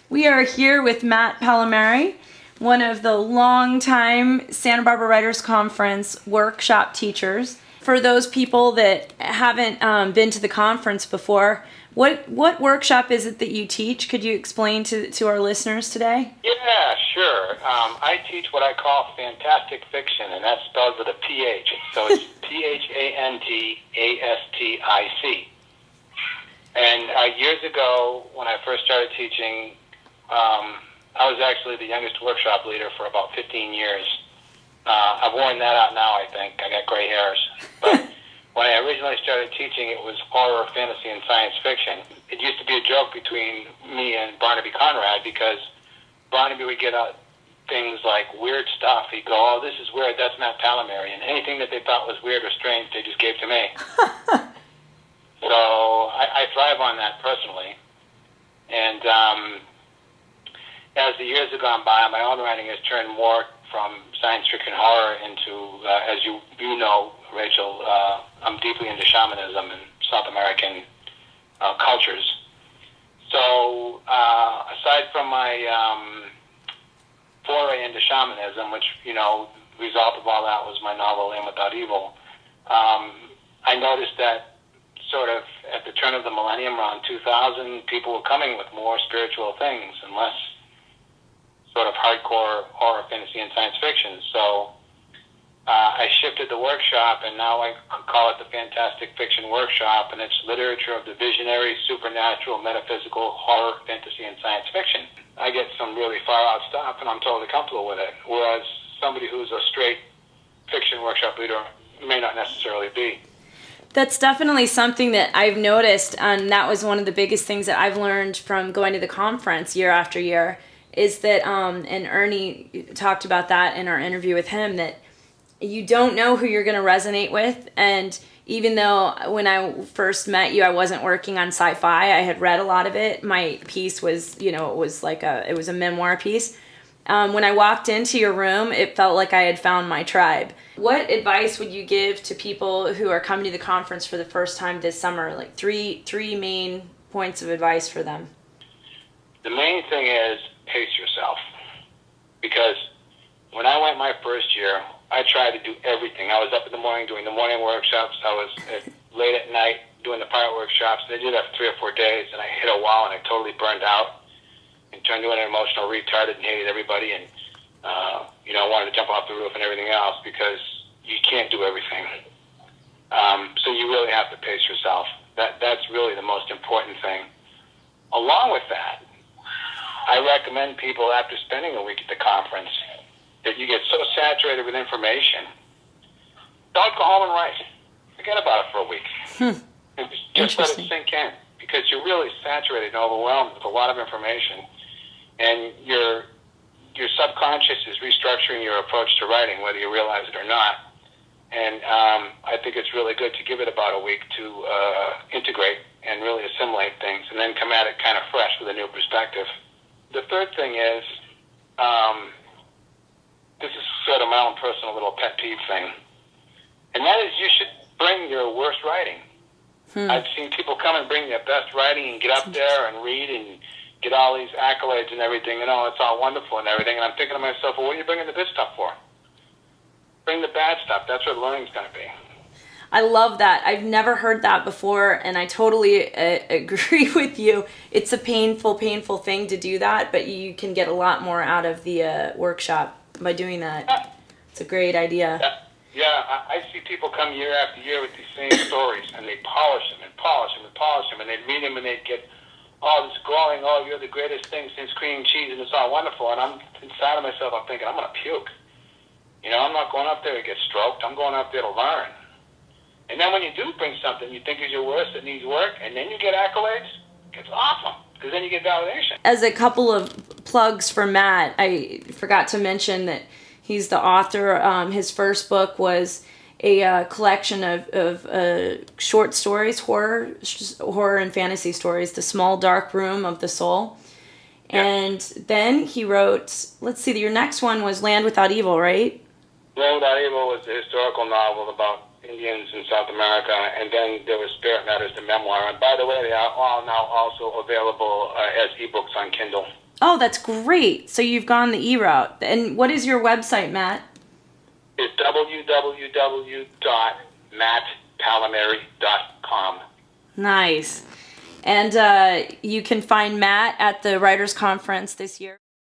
We are here with Matt Pallamary, one of the longtime Santa Barbara Writers Conference workshop teachers. For those people that haven't been to the conference before, what workshop is it that you teach? Could you explain to our listeners today? Yeah, sure. I teach what I call Phantastic fiction, and that spells with a PH. So it's Phantastic. And years ago, when I first started teaching, I was actually the youngest workshop leader for about 15 years. I've worn that out now, I think. I got gray hairs. But when I originally started teaching, it was horror, fantasy, and science fiction. It used to be a joke between me and Barnaby Conrad because Barnaby would get out things like weird stuff. He'd go, "Oh, this is weird. That's Matt Pallamary." And anything that they thought was weird or strange, they just gave to me. So I thrive on that personally. And as the years have gone by, my own writing has turned more from science fiction horror into, as you know, Rachel, I'm deeply into shamanism and South American cultures. So aside from my foray into shamanism, which, result of all that was my novel Land Without Evil, I noticed that sort of at the turn of the millennium, around 2000, people were coming with more spiritual things and less sort of hardcore horror, fantasy, and science fiction. So I shifted the workshop, and now I call it the Phantastic Fiction Workshop, and it's literature of the visionary, supernatural, metaphysical, horror, fantasy, and science fiction. I get some really far-out stuff, and I'm totally comfortable with it, whereas somebody who's a straight fiction workshop leader may not necessarily be. That's definitely something that I've noticed, and that was one of the biggest things that I've learned from going to the conference year after year, is that, and Ernie talked about that in our interview with him, that you don't know who you're going to resonate with. And even though when I first met you, I wasn't working on sci-fi, I had read a lot of it. My piece was, it was a memoir piece. When I walked into your room, it felt like I had found my tribe. What advice would you give to people who are coming to the conference for the first time this summer? Like three main points of advice for them. The main thing is pace yourself. Because when I went my first year, I tried to do everything. I was up in the morning doing the morning workshops. I was late at night doing the pirate workshops. They did that for 3 or 4 days, and I hit a wall, and I totally burned out and turned into an emotional retard and hated everybody and, wanted to jump off the roof and everything else because you can't do everything. So you really have to pace yourself. That's really the most important thing. Along with that, I recommend people, after spending a week at the conference, that you get so saturated with information, don't go home and write. Forget about it for a week. Just let it sink in, because you're really saturated and overwhelmed with a lot of information, and your subconscious is restructuring your approach to writing, whether you realize it or not. And I think it's really good to give it about a week to integrate and really assimilate things, and then come at it kind of fresh with a new perspective. The third thing is, this is sort of my own personal little pet peeve thing, and that is you should bring your worst writing. I've seen people come and bring their best writing and get up there and read and get all these accolades and everything, and it's all wonderful and everything, and I'm thinking to myself, well, what are you bringing the good stuff for? Bring the bad stuff. That's what learning's going to be. I love that. I've never heard that before, and I totally agree with you. It's a painful thing to do that, but you can get a lot more out of the workshop by doing that. It's a great idea. Yeah, I see people come year after year with these same stories, and they polish them and polish them and polish them, and they'd read them and they'd get all this glowing, "Oh, you're the greatest thing since cream cheese," and it's all wonderful. And I'm inside of myself, I'm thinking, I'm going to puke. I'm not going up there to get stroked. I'm going up there to learn. And then when you do bring something you think is your worst that needs work, and then you get accolades, it's awesome, because then you get validation. As a couple of plugs for Matt, I forgot to mention that he's the author. His first book was a collection of short stories, horror and fantasy stories, The Small Dark Room of the Soul. Yeah. And then he wrote, let's see, your next one was Land Without Evil, right? Land Without Evil was a historical novel about Indians in South America, and then there was Spirit Matters, the memoir. And by the way, they are all now also available as ebooks on Kindle. Oh, that's great. So you've gone the e-route. And what is your website, Matt? It's www.mattpallamary.com. Nice. And you can find Matt at the Writers Conference this year.